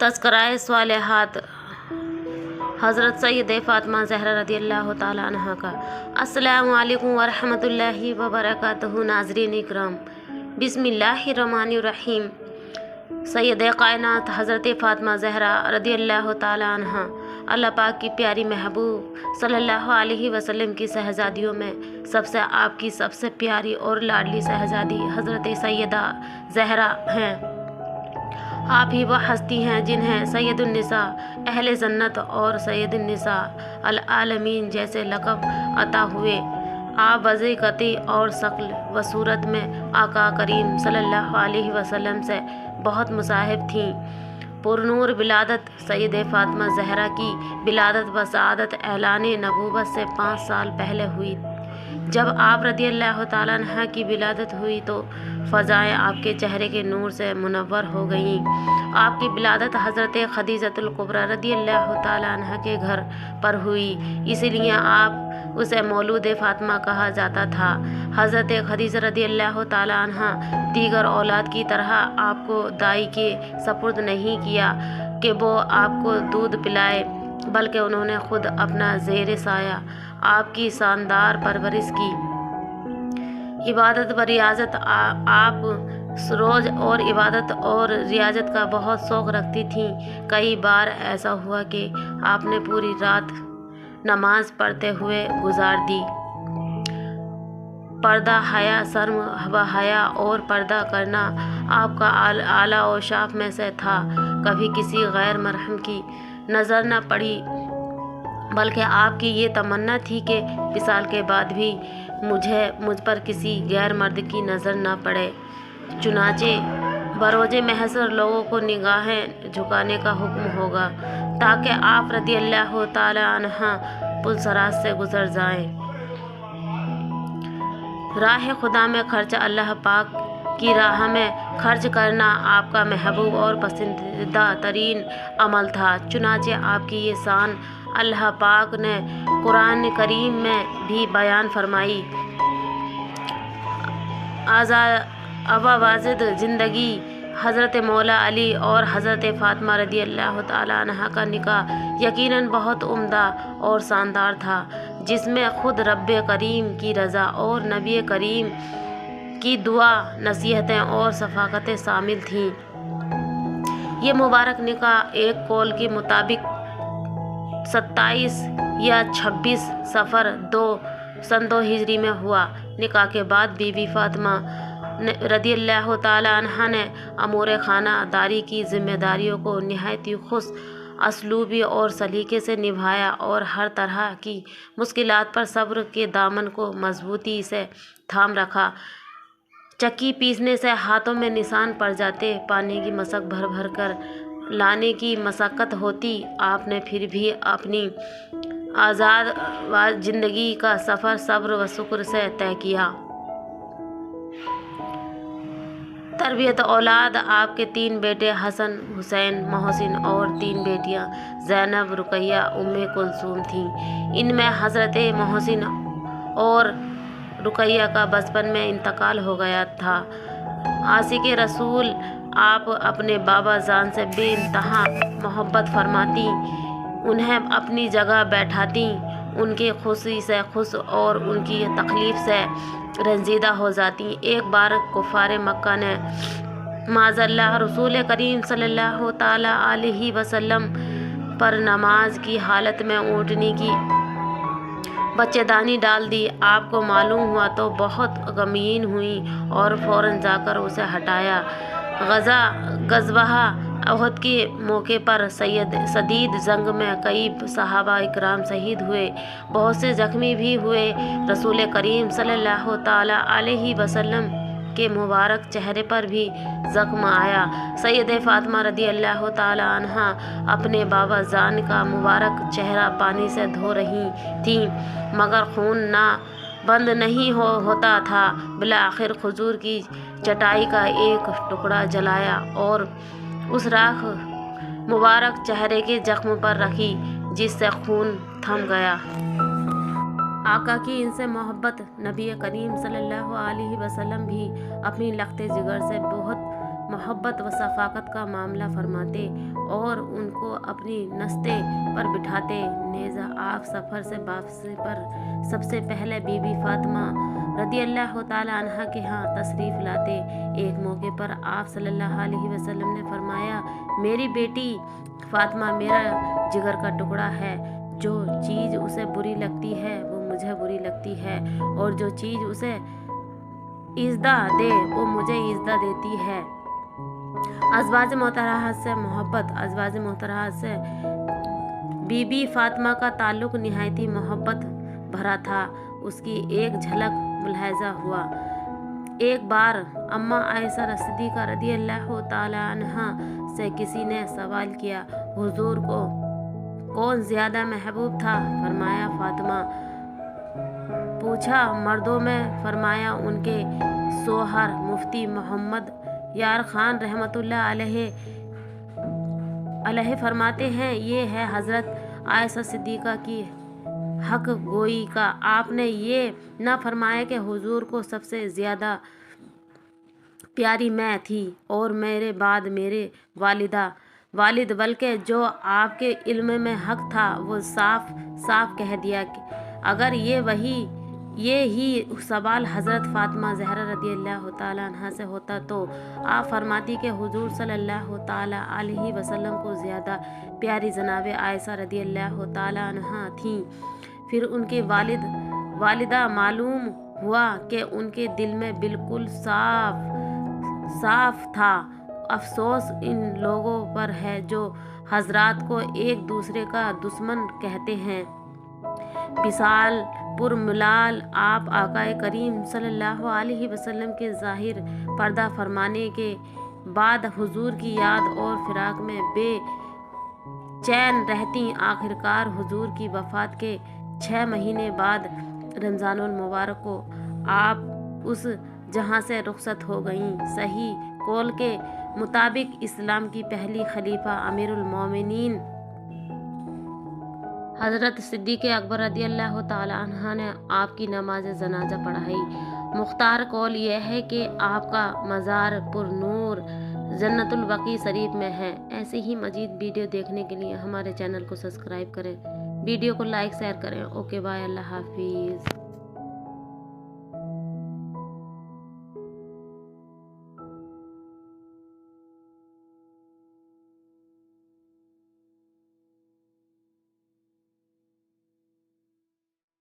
तज़किराए स्वालिहात हज़रत सैयद फ़ातिमा ज़हरा रज़ी अल्लाह ताला अन्हा का। अस्सलामु अलैकुम व रहमतुल्लाहि व बरकातहू। नाज़रीन इकराम, बिस्मिल्लाहिर्रहमानिर्रहीम। सैयद कायनात हज़रत फ़ातिमा ज़हरा रज़ी अल्लाह ताला अन्हा अल्लाह पाक की प्यारी महबूब सल्लल्लाहु अलैहि वसल्लम की शहज़ादियों में सबसे आपकी सबसे प्यारी और लाडली शहज़ादी हज़रत सैयदा ज़हरा हैं। आप ही वह हस्ती हैं जिन्हें सैयदुन्निसा अहले जन्नत और सैयदुन्निसा अल आलमीन जैसे लक़ब अता हुए। आप वज़ीक़ती और शक्ल व सूरत में आका करीम सल्लल्लाहु अलैहि वसल्लम से बहुत मुसाहिब थीं। पुरनूर बिलादत सैयद फ़ातिमा ज़हरा की बिलादत व सआदत ऐलान नबूवत से 5 साल पहले हुई। जब आप रज़ी अल्लाह ताला अन्हा की विलादत हुई तो फ़ज़ाएँ आपके चेहरे के नूर से मुनव्वर हो गईं। आपकी विलादत हज़रत खदीजतुल कुबरा रज़ी अल्लाह ताला अन्हा के घर पर हुई, इसलिए आप उसे मौलूद फ़ातिमा कहा जाता था। हज़रत खदीजा रज़ी अल्लाह ताला अन्हा दीगर औलाद की तरह आपको दाई के सपुर्द नहीं किया कि वो आपको दूध पिलाए, बल्कि उन्होंने खुद अपना ज़ेर साया आपकी शानदार परवरिश की। इबादत व रियाजत आप रोज़ और इबादत और रियाजत का बहुत शौक़ रखती थीं। कई बार ऐसा हुआ कि आपने पूरी रात नमाज पढ़ते हुए गुजार दी। पर्दा हया, शर्म व हया और पर्दा करना आपका आला औशाफ में से था। कभी किसी गैर महरम की नज़र न पड़ी, बल्कि आपकी ये तमन्ना थी कि विसाल के बाद भी मुझ पर किसी गैर मर्द की नज़र न पड़े। चुनाचे बरोज़े महशर लोगों को निगाहें झुकाने का हुक्म होगा ताकि आप रज़ी अल्लाह ताला अन्हा पुलसरात से गुजर जाएं। राह खुदा में खर्च अल्लाह पाक की राह में खर्च करना आपका महबूब और पसंदीदा तरीन अमल था। चुनाचे आपकी ये शान अल्लाह पाक ने कुरान करीम में भी बयान फरमाई। अवाजिद ज़िंदगी हज़रत मौला अली और हज़रत फ़ातिमा रज़ी अल्लाह ताला अन्हा का निकाह यकीनन बहुत उम्दा और शानदार था, जिसमें खुद रब्बे करीम की रज़ा और नबी करीम की दुआ, नसीहतें और शफ़ाक़तें शामिल थीं। ये मुबारक निकाह एक कौल के मुताबिक 27 या 26 सफ़र सन 2 हिजरी में हुआ। निकाह के बाद बीबी फ़ातिमा रज़ी अल्लाह ताला अन्हा ने अमूर खाना दारी की जिम्मेदारियों को निहायत ही खुश असलूबी और सलीके से निभाया और हर तरह की मुश्किलात पर सब्र के दामन को मजबूती से थाम रखा। चक्की पीसने से हाथों में निशान पड़ जाते, पानी की मशक भर भर कर लाने की मशक्क़त होती, आपने फिर भी अपनी आज़ाद ज़िंदगी का सफ़र सब्र व शुक्र से तय किया। तरबियत औलाद आपके 3 बेटे हसन, हुसैन, मोहसिन और 3 बेटियां ज़ैनब, रुकैया, उम्मे कुलसूम थीं। इनमें हज़रत मोहसिन और रुकैया का बचपन में इंतकाल हो गया था। आशिक़ रसूल आप अपने बाबा जान से बेइंतहा मोहब्बत फरमाती, उन्हें अपनी जगह बैठाती, उनकी खुशी से खुश और उनकी तकलीफ़ से रंजीदा हो जाती। एक बार कुफ़ार मक्का ने माज़अल्लाह रसूल करीम सल्लल्लाहु ताला अलैहि वसल्लम पर नमाज की हालत में ऊँटनी की बच्चेदानी डाल दी। आपको मालूम हुआ तो बहुत गमगीन हुई और फ़ौरन जाकर उसे हटाया। गज़वा उहद के मौके पर शदीद जंग में कई सहाबा इकराम शहीद हुए, बहुत से ज़ख्मी भी हुए। रसूल करीम सल्लल्लाहु ताला अलैहि वसल्लम के मुबारक चेहरे पर भी ज़ख्म आया। सैयद फ़ातिमा रज़ी अल्लाह ताला अन्हा अपने बाबा जान का मुबारक चेहरा पानी से धो रही थीं, मगर खून ना बंद नहीं होता था। बिला आखिर खजूर की चटाई का एक टुकड़ा जलाया और उस राख मुबारक चेहरे के जख्म पर रखी, जिससे खून थम गया। आका की इनसे मोहब्बत नबी करीम सल्लल्लाहु अलैहि वसल्लम भी अपनी लख्ते जिगर से बहुत मोहब्बत व शफ़ाक़त का मामला फरमाते और उनको अपनी नस्ते पर बिठाते। नेज़ा आप सफ़र से वापसी पर सबसे पहले बीबी फ़ातिमा रदियल्लाहु ताला अन्हा के यहाँ तशरीफ़ लाते। एक मौके पर आप सल्लल्लाहु अलैहि वसल्लम ने फरमाया, मेरी बेटी फ़ातिमा मेरा जिगर का टुकड़ा है। जो चीज़ उसे बुरी लगती है वो मुझे बुरी लगती है, और जो चीज़ उसे इज़्ज़ा दे वो मुझे इज़्ज़ा देती है। अज़वाज मोहतरमात से मोहब्बत। अज़वाज मोहतरमात से बीबी फ़ातिमा का ताल्लुक़ निहायती मोहब्बत भरा था। उसकी एक झलक मुलाहिज़ा हुआ। एक बार अम्मा आयशा सिद्दीक़ा रदियल्लाहु ताला अन्हा से किसी ने सवाल किया, हुज़ूर को कौन ज़्यादा महबूब था? फरमाया फ़ातिमा। पूछा मर्दों में? फरमाया उनके सोहर मुफ्ती मोहम्मद यार खान रहमतुल्लाह अलैह फरमाते हैं, ये है हज़रत आयशा सिद्दीक़ा की हक गोई का। आपने ये ना फरमाया कि हुजूर को सबसे ज़्यादा प्यारी मैं थी और मेरे बाद मेरे वालिद, बल्कि जो आपके इल्म में हक था वो साफ साफ कह दिया। अगर ये ही सवाल हज़रत फ़ातिमा ज़हरा रदियल्लाहु ताला अन्हा से होता तो आप फरमाती कि हुजूर सल्लल्लाहु ताला अलैहि वसल्लम को ज़्यादा प्यारी जनाब आयशा रदियल्लाहु ताला अन्हा थीं। फिर उनके वालिदा मालूम हुआ कि उनके दिल में बिल्कुल साफ था। अफसोस इन लोगों पर है जो हजरात को एक दूसरे का दुश्मन कहते हैं। विशाल पुरमिलाल आप आकाए करीम सल्लल्लाहु अलैहि वसल्लम के ज़ाहिर पर्दा फरमाने के बाद हुजूर की याद और फिराक में बेचैन रहती। आखिरकार हुजूर की वफ़ात के 6 महीने बाद रमज़ानुल मुबारक को आप उस जहां से रुखसत हो गईं। सही कौल के मुताबिक इस्लाम की पहली खलीफा अमीरुल मोमिनीन हज़रत सिद्दीक़ अकबर रदियल्लाहु ताला अन्हा ने आपकी नमाज जनाजा पढ़ाई। मुख्तार कौल यह है कि आपका मज़ार पुरनूर जन्नतुल बकी शरीफ में है। ऐसे ही मजीद वीडियो देखने के लिए हमारे चैनल को सब्सक्राइब करें, वीडियो को लाइक शेयर करें। ओके बाय, अल्लाह हाफिज़।